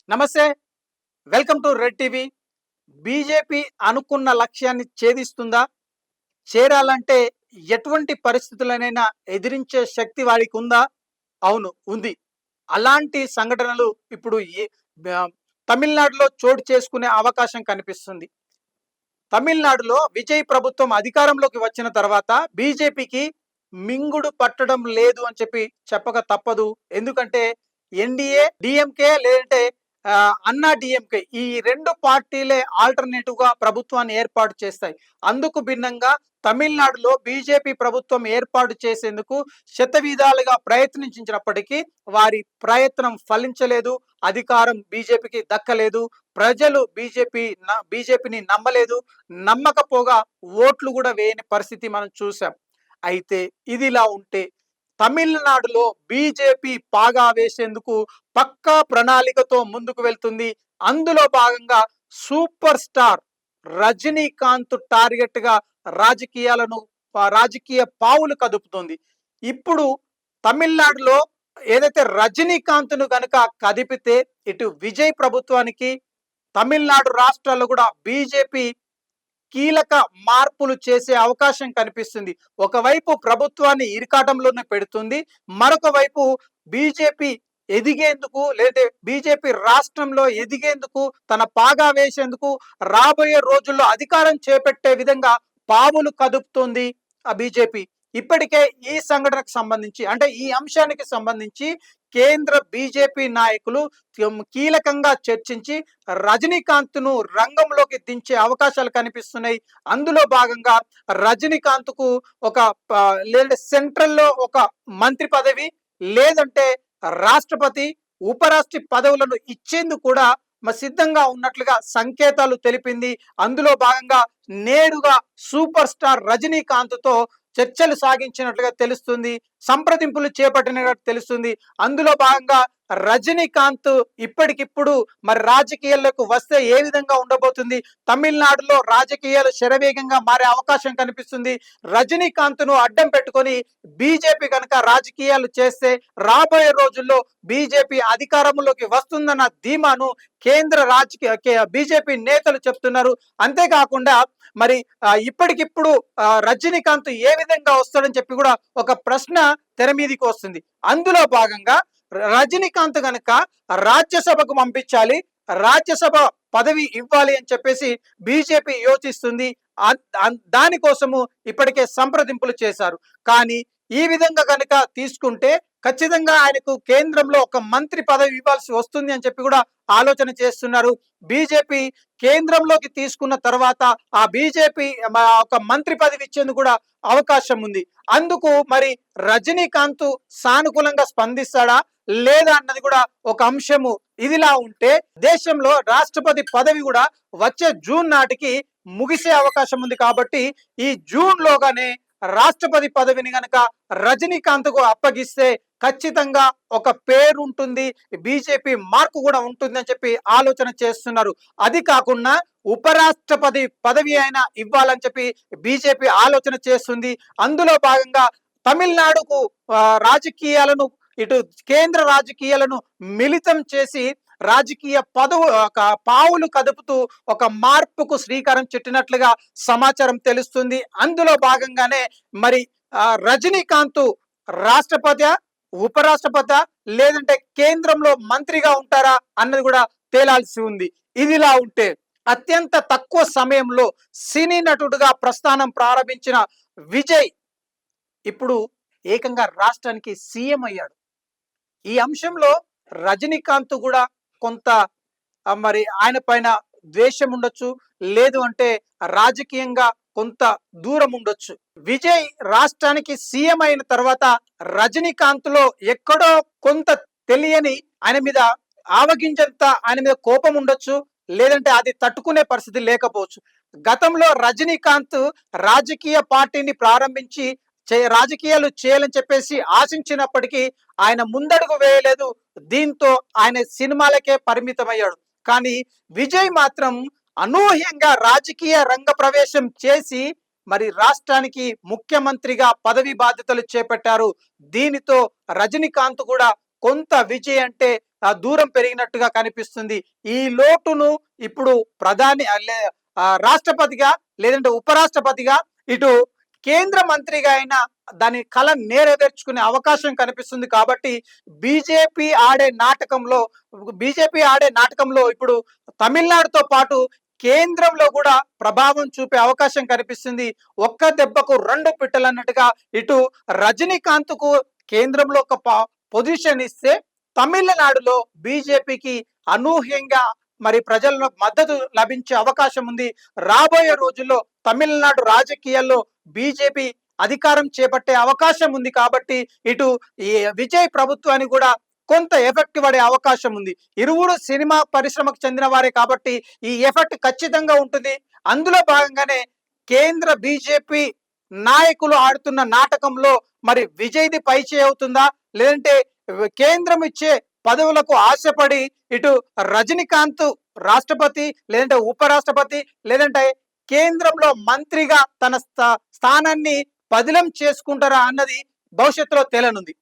నమస్తే. Welcome to red TV. BJP అనుకున్న లక్ష్యాన్ని ఛేదిస్తుందా? చేరాలంటే ఎటువంటి పరిస్థితులనైనా ఎదిరించే శక్తి వారికి ఉందా? అవును, ఉంది. అలాంటి సంఘటనలు ఇప్పుడు తమిళనాడులో చోటు చేసుకునే అవకాశం కనిపిస్తుంది. తమిళనాడులో విజయ్ ప్రభుత్వం అధికారంలోకి వచ్చిన తర్వాత బీజేపీకి మింగుడు పట్టడం లేదు అని చెప్పక తప్పదు. ఎందుకంటే ఎన్డీఏ, డీఎంకే లేదంటే అన్నా డీఎంకే ఈ 2 పార్టీలే ఆల్టర్నేటివ్‌గా ప్రభుత్వాన్ని ఏర్పాటు చేస్తాయి. అందుకు భిన్నంగా తమిళనాడులో బీజేపీ ప్రభుత్వం ఏర్పాటు చేసేందుకు శతవిధాలుగా ప్రయత్నించినప్పటికీ వారి ప్రయత్నం ఫలించలేదు. అధికారం బీజేపీకి దక్కలేదు. ప్రజలు బీజేపీని నమ్మలేదు. నమ్మకపోగా ఓట్లు కూడా వేయని పరిస్థితి మనం చూసాం. అయితే ఇదిలా ఉంటే తమిళనాడులో బీజేపీ పాగా వేసేందుకు పక్కా ప్రణాళికతో ముందుకు వెళ్తుంది. అందులో భాగంగా సూపర్ స్టార్ రజనీకాంత్ టార్గెట్ గా రాజకీయ పావులు కదుపుతుంది. ఇప్పుడు తమిళనాడులో ఏదైతే రజనీకాంత్ ను గనక కదిపితే ఇటు విజయ్ ప్రభుత్వానికి, తమిళనాడు రాష్ట్రాల్లో కూడా బీజేపీ కీలక మార్పులు చేసే అవకాశం కనిపిస్తుంది. ఒకవైపు ప్రభుత్వాన్ని ఇరకాటంలోనే పెడుతుంది. మరొక వైపు బీజేపీ ఎదిగేందుకు లేదా బీజేపీ రాష్ట్రంలో ఎదిగేందుకు, తన పాగా వేసేందుకు, రాబోయే రోజుల్లో అధికారం చేపట్టే విధంగా పావులు కదుపుతోంది ఆ బీజేపీ. ఇప్పటికే ఈ సంఘటనకు సంబంధించి అంటే ఈ అంశానికి సంబంధించి కేంద్ర బీజేపీ నాయకులు కీలకంగా చర్చించి రజనీకాంత్ ను రంగంలోకి దించే అవకాశాలు కనిపిస్తున్నాయి. అందులో భాగంగా రజనీకాంత్ కు ఒక లేదా సెంట్రల్లో ఒక మంత్రి పదవి, లేదంటే రాష్ట్రపతి, ఉపరాష్ట్రపతి పదవులను ఇచ్చేందుకు కూడా సిద్ధంగా ఉన్నట్లుగా సంకేతాలు తెలిపింది. అందులో భాగంగా నేరుగా సూపర్ స్టార్ రజనీకాంత్ తో చర్చలు సాగించినట్లుగా తెలుస్తుంది. సంప్రదింపులు చేపట్టినట్టు తెలుస్తుంది. అందులో భాగంగా రజనీకాంత్ ఇప్పటికిప్పుడు మరి రాజకీయాలకు వస్తే ఏ విధంగా ఉండబోతుంది, తమిళనాడులో రాజకీయాలు శరవేగంగా మారే అవకాశం కనిపిస్తుంది. రజనీకాంత్ ను అడ్డం పెట్టుకొని బీజేపీ కనుక రాజకీయాలు చేస్తే రాబోయే రోజుల్లో బీజేపీ అధికారంలోకి వస్తుందన్న ధీమాను బీజేపీ నేతలు చెప్తున్నారు. అంతేకాకుండా మరి ఇప్పటికిప్పుడు రజనీకాంత్ ఏ విధంగా వస్తాడని చెప్పి కూడా ఒక ప్రశ్న తెర మీదకి వస్తుంది. అందులో భాగంగా రజనీకాంత్ గనక రాజ్యసభకు పంపించాలి, రాజ్యసభ పదవి ఇవ్వాలి అని చెప్పేసి బీజేపీ యోచిస్తుంది. దానికోసము ఇప్పటికే సంప్రదింపులు చేశారు. కానీ ఈ విధంగా కనుక తీసుకుంటే ఖచ్చితంగా ఆయనకు కేంద్రంలో ఒక మంత్రి పదవి ఇవ్వాల్సి వస్తుంది అని చెప్పి కూడా ఆలోచన చేస్తున్నారు. బీజేపీ కేంద్రంలోకి తీసుకున్న తర్వాత ఆ బీజేపీ ఒక మంత్రి పదవి ఇచ్చేందుకు కూడా అవకాశం ఉంది. అందుకు మరి రజనీకాంత్ సానుకూలంగా స్పందిస్తాడా లేదా అన్నది కూడా ఒక అంశము. ఇదిలా ఉంటే దేశంలో రాష్ట్రపతి పదవి కూడా వచ్చే జూన్ నాటికి ముగిసే అవకాశం ఉంది. కాబట్టి ఈ జూన్ లోగానే రాష్ట్రపతి పదవిని గనక రజనీకాంత్ కు అప్పగిస్తే ఖచ్చితంగా ఒక పేరు ఉంటుంది, బీజేపీ మార్కు కూడా ఉంటుంది అని చెప్పి ఆలోచన చేస్తున్నారు. అది కాకుండా ఉపరాష్ట్రపతి పదవి అయినా ఇవ్వాలని చెప్పి బీజేపీ ఆలోచన చేస్తుంది. అందులో భాగంగా తమిళనాడుకు రాజకీయాలను, ఇటు కేంద్ర రాజకీయాలను మిళితం చేసి రాజకీయ పావులు కదుపుతూ ఒక మార్పుకు శ్రీకారం చుట్టినట్లుగా సమాచారం తెలుస్తుంది. అందులో భాగంగానే మరి రజనీకాంత్ రాష్ట్రపతి, ఉపరాష్ట్రపతి లేదంటే కేంద్రంలో మంత్రిగా ఉంటారా అన్నది కూడా తేలాల్సి ఉంది. ఇదిలా ఉంటే అత్యంత తక్కువ సమయంలో సినీ నటుడుగా ప్రస్థానం ప్రారంభించిన విజయ్ ఇప్పుడు ఏకంగా రాష్ట్రానికి సీఎం అయ్యాడు. ఈ అంశంలో రజనీకాంత్ కూడా కొంత మరి ఆయన పైన ద్వేషం ఉండొచ్చు, లేదు అంటే రాజకీయంగా కొంత దూరం ఉండొచ్చు. విజయ్ రాష్ట్రానికి సీఎం అయిన తర్వాత రజనీకాంత్ లో ఎక్కడో కొంత తెలియని ఆయన మీద ఆవగింజంత ఆయన మీద కోపం ఉండొచ్చు, లేదంటే అది తట్టుకునే పరిస్థితి లేకపోవచ్చు. గతంలో రజనీకాంత్ రాజకీయ పార్టీని ప్రారంభించి రాజకీయాలు చేయాలని చెప్పేసి ఆశించినప్పటికీ ఆయన ముందడుగు వేయలేదు. దీంతో ఆయన సినిమాలకే పరిమితమయ్యాడు. కానీ విజయ్ మాత్రం అనూహ్యంగా రాజకీయ రంగ ప్రవేశం చేసి మరి రాష్ట్రానికి ముఖ్యమంత్రిగా పదవి బాధ్యతలు చేపట్టారు. దీనితో రజనీకాంత్ కూడా కొంత విజయ్ అంటే దూరం పెరిగినట్టుగా కనిపిస్తుంది. ఈ లోటును ఇప్పుడు ప్రధాని రాష్ట్రపతిగా లేదంటే ఉపరాష్ట్రపతిగా ఇటు కేంద్ర మంత్రిగా అయినా దాని కళ నెరవేర్చుకునే అవకాశం కనిపిస్తుంది. కాబట్టి బీజేపీ ఆడే నాటకంలో బీజేపీ ఆడే నాటకంలో ఇప్పుడు తమిళనాడుతో పాటు కేంద్రంలో కూడా ప్రభావం చూపే అవకాశం కనిపిస్తుంది. ఒక్క దెబ్బకు రెండు పిట్టలు అన్నట్టుగా ఇటు రజనీకాంత్ కు కేంద్రంలో ఒక పొజిషన్ ఇస్తే తమిళనాడులో బీజేపీకి అనూహ్యంగా మరి ప్రజల్లో మద్దతు లభించే అవకాశం ఉంది. రాబోయే రోజుల్లో తమిళనాడు రాజకీయాల్లో బీజేపీ అధికారం చేపట్టే అవకాశం ఉంది. కాబట్టి ఇటు ఈ విజయ్ ప్రభుత్వాన్ని కూడా కొంత ఎఫెక్ట్ పడే అవకాశం ఉంది. ఇరువురు సినిమా పరిశ్రమకు చెందిన వారే కాబట్టి ఈ ఎఫెక్ట్ ఖచ్చితంగా ఉంటుంది. అందులో భాగంగానే కేంద్ర బీజేపీ నాయకులు ఆడుతున్న నాటకంలో మరి విజయ్ది పైచేయి అవుతుందా, లేదంటే కేంద్రం ఇచ్చే పదవులకు ఆశపడి ఇటు రజనీకాంత్ రాష్ట్రపతి లేదంటే ఉపరాష్ట్రపతి లేదంటే కేంద్రంలో మంత్రిగా తన స్థానాన్ని పదిలం చేసుకుంటారా అన్నది భవిష్యత్తులో తేలనుంది.